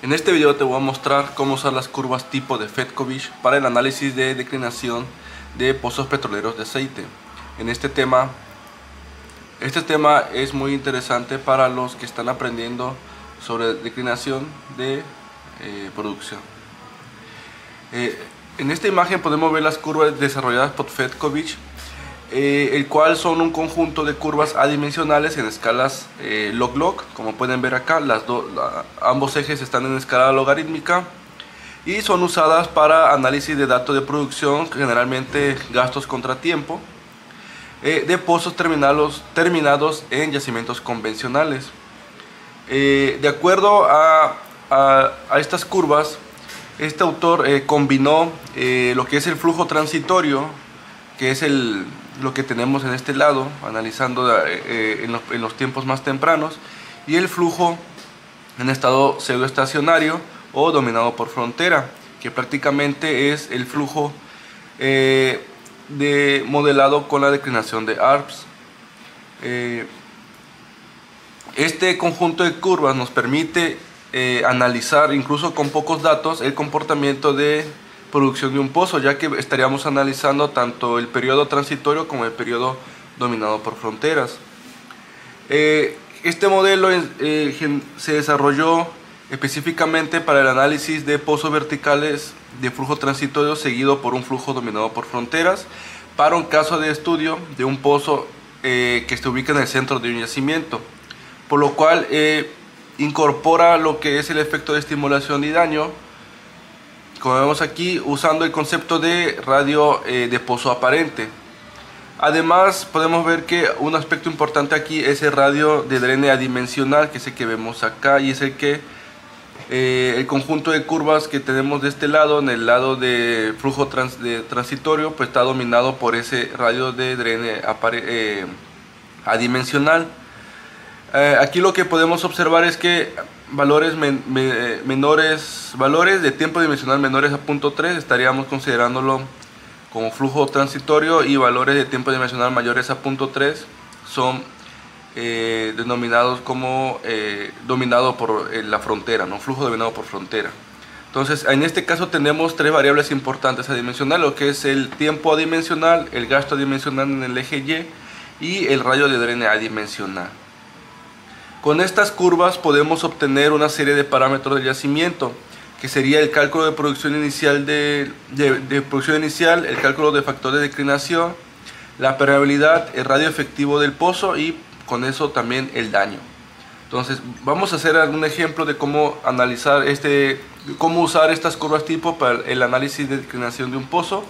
En este video te voy a mostrar cómo usar las curvas tipo de Fedkovich para el análisis de declinación de pozos petroleros de aceite. Este tema es muy interesante para los que están aprendiendo sobre declinación de producción. En esta imagen podemos ver las curvas desarrolladas por Fedkovich, el cual son un conjunto de curvas adimensionales en escalas log-log. Como pueden ver acá, ambos ejes están en escala logarítmica y son usadas para análisis de datos de producción, generalmente gastos contra tiempo, de pozos terminados en yacimientos convencionales. De acuerdo a estas curvas, este autor combinó lo que es el flujo transitorio, que es lo que tenemos en este lado, analizando en los tiempos más tempranos, y el flujo en estado pseudoestacionario o dominado por frontera, que prácticamente es el flujo modelado con la declinación de ARPS. Este conjunto de curvas nos permite analizar, incluso con pocos datos, el comportamiento de producción de un pozo, ya que estaríamos analizando tanto el periodo transitorio como el periodo dominado por fronteras. Este modelo se desarrolló específicamente para el análisis de pozos verticales de flujo transitorio seguido por un flujo dominado por fronteras, para un caso de estudio de un pozo que se ubica en el centro de un yacimiento, por lo cual incorpora lo que es el efecto de estimulación y daño, como vemos aquí, usando el concepto de radio de pozo aparente. Además, podemos ver que un aspecto importante aquí es el radio de drene adimensional, que es el que vemos acá, y es el que el conjunto de curvas que tenemos de este lado, en el lado de flujo transitorio, pues está dominado por ese radio de drene adimensional. Aquí lo que podemos observar es que valores de tiempo dimensional menores a 0.3 estaríamos considerándolo como flujo transitorio, y valores de tiempo dimensional mayores a 0.3 son denominados como dominado por la frontera, ¿no? Flujo dominado por frontera. Entonces, en este caso tenemos tres variables importantes adimensional, lo que es el tiempo adimensional, el gasto adimensional en el eje y el radio de drene adimensional. Con estas curvas podemos obtener una serie de parámetros del yacimiento, que sería el cálculo de producción inicial, el cálculo de factor de declinación, la permeabilidad, el radio efectivo del pozo y con eso también el daño. Entonces vamos a hacer algún ejemplo de cómo cómo usar estas curvas tipo para el análisis de declinación de un pozo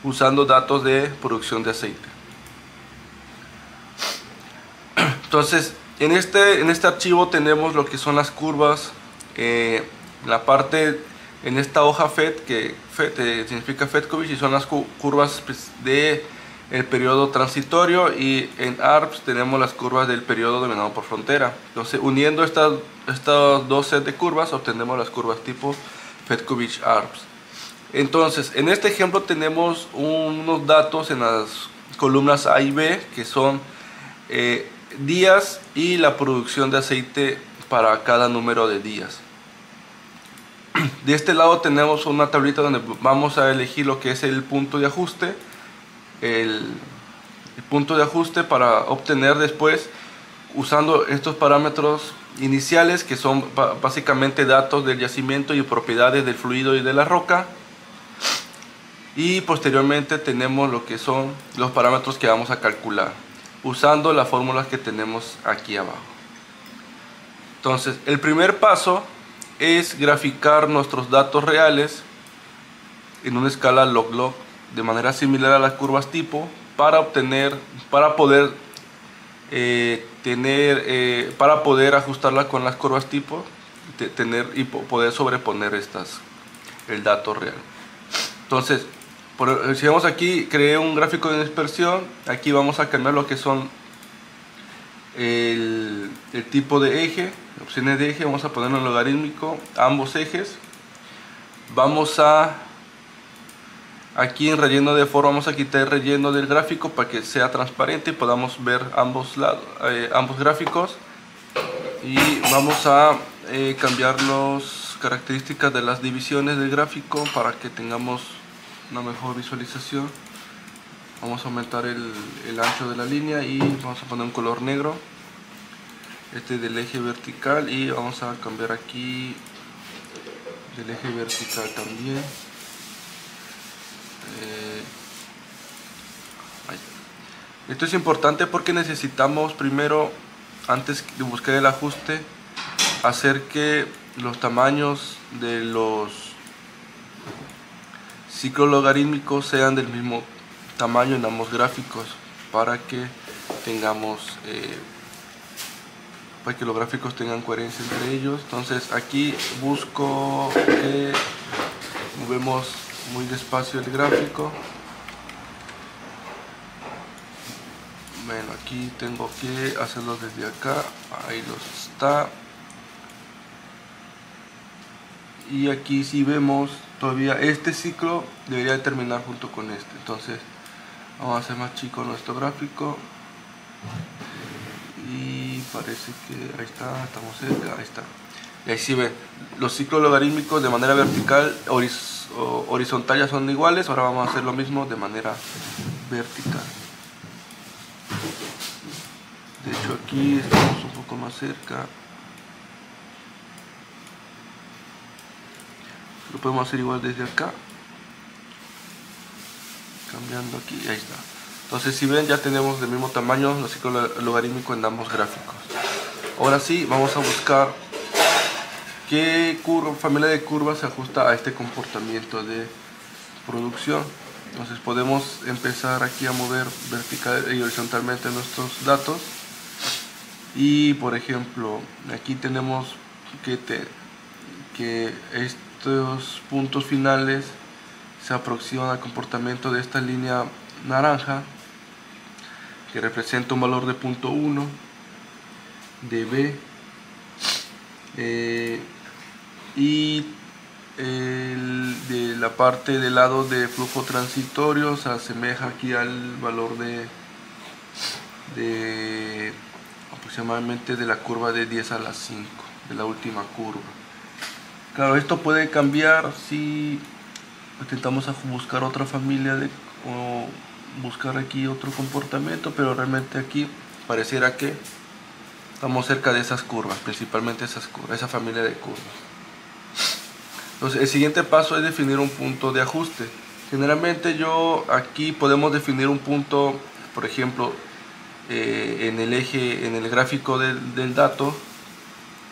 usando datos de producción de aceite. Entonces, en este archivo tenemos lo que son las curvas, la parte en esta hoja FED, que FED significa Fedkovich, y son las curvas de el periodo transitorio, y en ARPS tenemos las curvas del periodo dominado por frontera. Entonces, uniendo estas dos sets de curvas, obtenemos las curvas tipo Fedkovich ARPS. Entonces, en este ejemplo tenemos unos datos en las columnas A y B, que son días y la producción de aceite para cada número de días. De este lado tenemos una tablita donde vamos a elegir lo que es el punto de ajuste, el punto de ajuste para obtener después, usando estos parámetros iniciales, que son básicamente datos del yacimiento y propiedades del fluido y de la roca, y posteriormente tenemos lo que son los parámetros que vamos a calcular usando las fórmulas que tenemos aquí abajo. Entonces, el primer paso es graficar nuestros datos reales en una escala log-log de manera similar a las curvas tipo, para poder ajustarla con las curvas tipo y poder sobreponer el dato real. Entonces, si vemos aquí, creé un gráfico de dispersión. Aquí vamos a cambiar lo que son el tipo de eje, opciones de eje. Vamos a ponerlo en logarítmico ambos ejes. Aquí en relleno de foro vamos a quitar el relleno del gráfico para que sea transparente y podamos ver ambos gráficos. Y vamos a cambiar los características de las divisiones del gráfico para que tengamos una mejor visualización. Vamos a aumentar el ancho de la línea y vamos a poner un color negro, este del eje vertical, y vamos a cambiar aquí del eje vertical también. Esto es importante porque necesitamos primero, antes de buscar el ajuste, hacer que los tamaños de los ciclos logarítmicos sean del mismo tamaño en ambos gráficos, para que tengamos para que los gráficos tengan coherencia entre ellos. Entonces aquí busco que movemos muy despacio el gráfico. Bueno, aquí tengo que hacerlo desde acá, ahí los está. Y aquí si vemos, todavía este ciclo debería de terminar junto con este. Entonces vamos a hacer más chico nuestro gráfico. Y parece que ahí está, estamos cerca, ahí está. Y ahí sí ven, los ciclos logarítmicos de manera vertical, horizontal ya son iguales. Ahora vamos a hacer lo mismo de manera vertical. De hecho aquí estamos un poco más cerca. Lo podemos hacer igual desde acá, cambiando aquí, ahí está. Entonces si ven, ya tenemos del mismo tamaño los ciclos logarítmicos en ambos gráficos. Ahora sí, vamos a buscar qué familia de curvas se ajusta a este comportamiento de producción. Entonces podemos empezar aquí a mover vertical y horizontalmente nuestros datos. Y por ejemplo, aquí tenemos que estos puntos finales se aproximan al comportamiento de esta línea naranja, que representa un valor de 0.1 de B, y de la parte del lado de flujo transitorio se asemeja aquí al valor de aproximadamente de la curva de 10 a la 5, de la última curva. Claro, esto puede cambiar si intentamos buscar otra familia o buscar aquí otro comportamiento, pero realmente aquí pareciera que estamos cerca de esas curvas, principalmente esas curvas, esa familia de curvas. Entonces el siguiente paso es definir un punto de ajuste. Generalmente aquí podemos definir un punto, por ejemplo, en el gráfico del dato,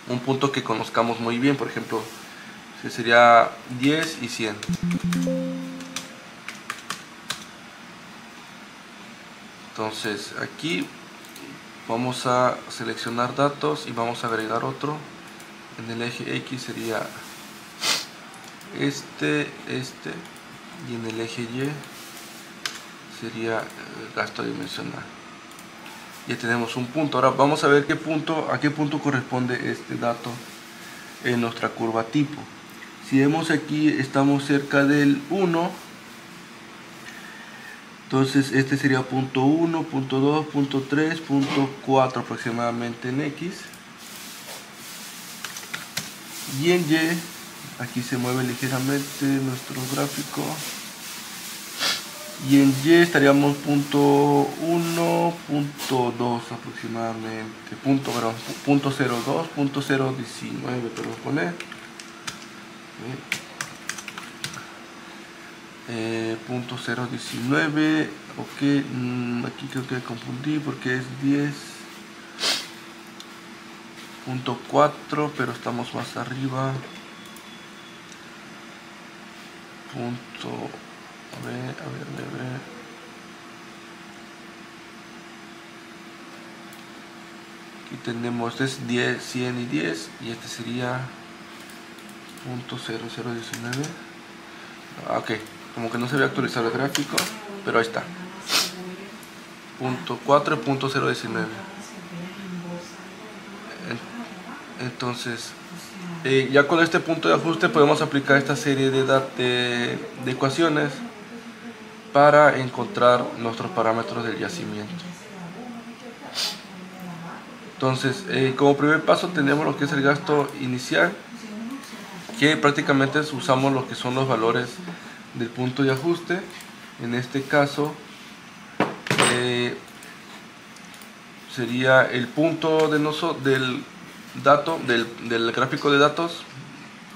un punto que conozcamos muy bien, por ejemplo, sería 10 y 100. Entonces aquí vamos a seleccionar datos y vamos a agregar otro. En el eje X sería este, y en el eje Y sería el gasto dimensional. Ya tenemos un punto. Ahora vamos a ver a qué punto corresponde este dato en nuestra curva tipo. Si vemos aquí, estamos cerca del 1, entonces este sería punto 1, punto 2, punto 3, punto 4 aproximadamente en X. Y en Y, aquí se mueve ligeramente nuestro gráfico, y en Y estaríamos punto 1, punto 2 aproximadamente, punto 02, punto 019 podemos poner, punto 019, ok. Aquí creo que confundí porque es 10.4, pero estamos más arriba, punto. A ver. Aquí tenemos, este es 10, 100 y 10, y este sería punto 0019. Ok, como que no se había actualizado el gráfico, pero ahí está. Punto 4 y punto 019. Entonces, ya con este punto de ajuste podemos aplicar esta serie de ecuaciones para encontrar nuestros parámetros del yacimiento. Entonces, como primer paso tenemos lo que es el gasto inicial, que prácticamente usamos lo que son los valores del punto de ajuste. En este caso sería el punto del dato del gráfico de datos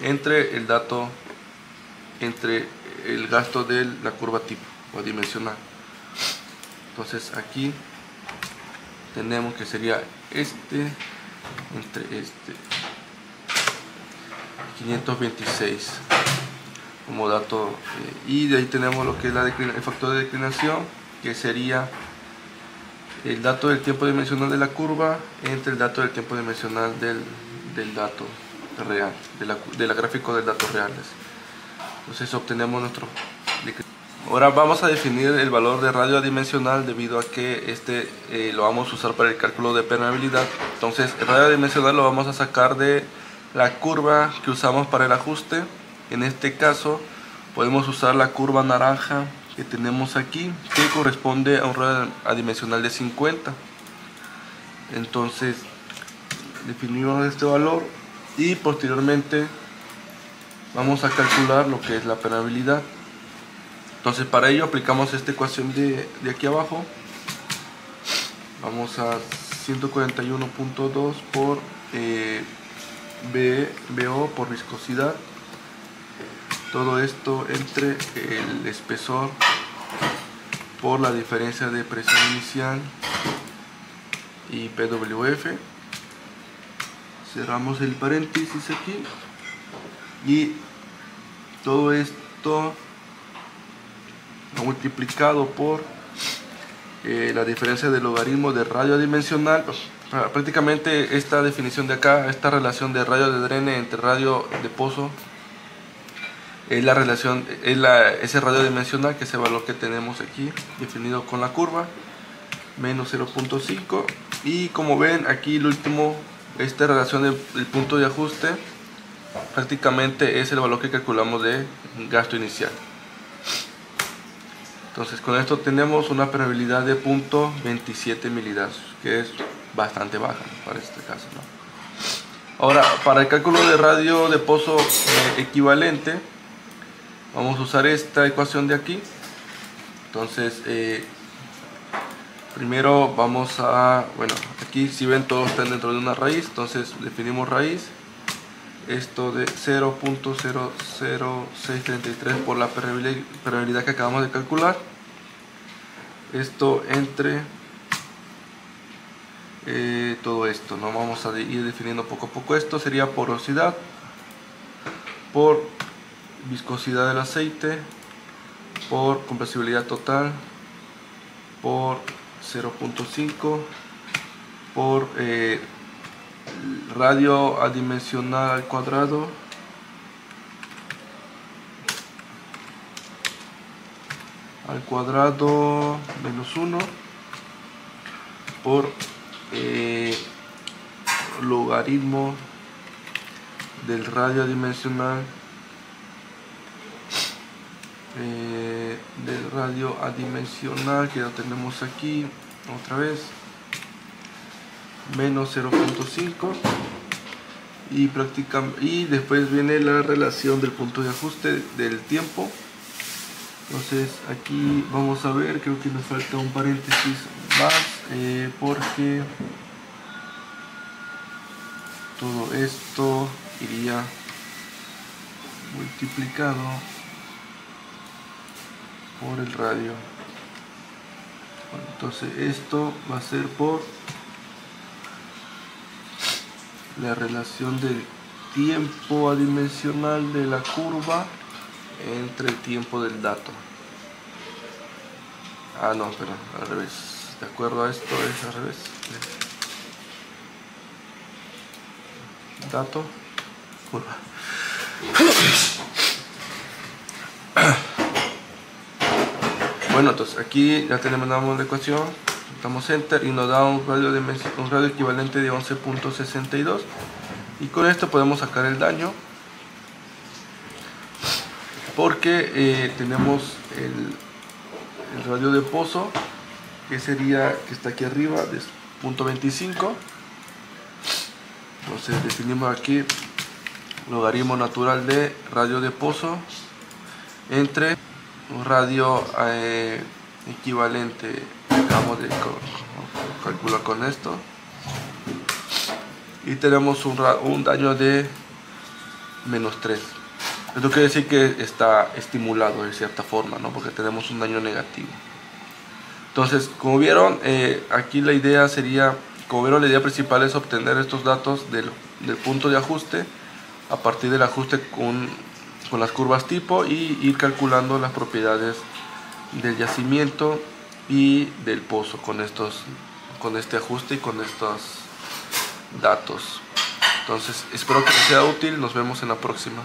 entre el gasto de la curva tipo o dimensional. Entonces aquí tenemos que sería entre 526 como dato, y de ahí tenemos lo que es el factor de declinación, que sería el dato del tiempo dimensional de la curva entre el dato del tiempo dimensional del dato real, de la gráfico del dato reales. Entonces obtenemos nuestro. Ahora vamos a definir el valor de radio adimensional, debido a que lo vamos a usar para el cálculo de permeabilidad. Entonces el radio adimensional lo vamos a sacar de la curva que usamos para el ajuste. En este caso podemos usar la curva naranja que tenemos aquí, que corresponde a un radio adimensional de 50. Entonces definimos este valor y posteriormente vamos a calcular lo que es la permeabilidad. Entonces para ello aplicamos esta ecuación de aquí abajo. Vamos a 141.2 por BO por viscosidad. Todo esto entre el espesor por la diferencia de presión inicial y PWF. Cerramos el paréntesis aquí y todo esto multiplicado por la diferencia del logaritmo de radio adimensional. Prácticamente esta definición de acá, esta relación de radio de drene entre radio de pozo, es la relación, ese radio dimensional, que es el valor que tenemos aquí definido con la curva, menos 0.5. y como ven aquí el último, esta relación del punto de ajuste prácticamente es el valor que calculamos de gasto inicial. Entonces con esto tenemos una permeabilidad de 0.27 milidarcios, que es bastante baja para este caso, ¿no? Ahora, para el cálculo de radio de pozo equivalente, vamos a usar esta ecuación de aquí. Entonces primero vamos a, aquí si ven todos están dentro de una raíz, entonces definimos raíz, esto de 0.00633 por la permeabilidad que acabamos de calcular, esto entre todo esto, ¿no? Vamos a ir definiendo poco a poco. Esto sería porosidad por viscosidad del aceite por compresibilidad total por 0.5 por radio adimensional al cuadrado menos 1 por logaritmo del radio adimensional que lo tenemos aquí otra vez, menos 0.5 y después viene la relación del punto de ajuste del tiempo. Entonces aquí vamos a ver, creo que nos falta un paréntesis más porque todo esto iría multiplicado por el radio. Bueno, entonces esto va a ser por la relación del tiempo adimensional de la curva entre el tiempo del dato. No, pero al revés. De acuerdo a esto es al revés. Dato, curva. Bueno, entonces aquí ya tenemos la ecuación, damos enter y nos da un radio equivalente de 11.62 y con esto podemos sacar el daño porque tenemos el radio de pozo que está aquí arriba de 0.25. Entonces definimos aquí logaritmo natural de radio de pozo entre un radio equivalente. Acabamos de calcular con esto y tenemos un daño de -3. Esto quiere decir que está estimulado de cierta forma, ¿no? Porque tenemos un daño negativo. Entonces, como vieron, aquí la idea sería, la idea principal es obtener estos datos del punto de ajuste a partir del ajuste con las curvas tipo y ir calculando las propiedades del yacimiento y del pozo con este ajuste y con estos datos. Entonces, espero que les sea útil. Nos vemos en la próxima.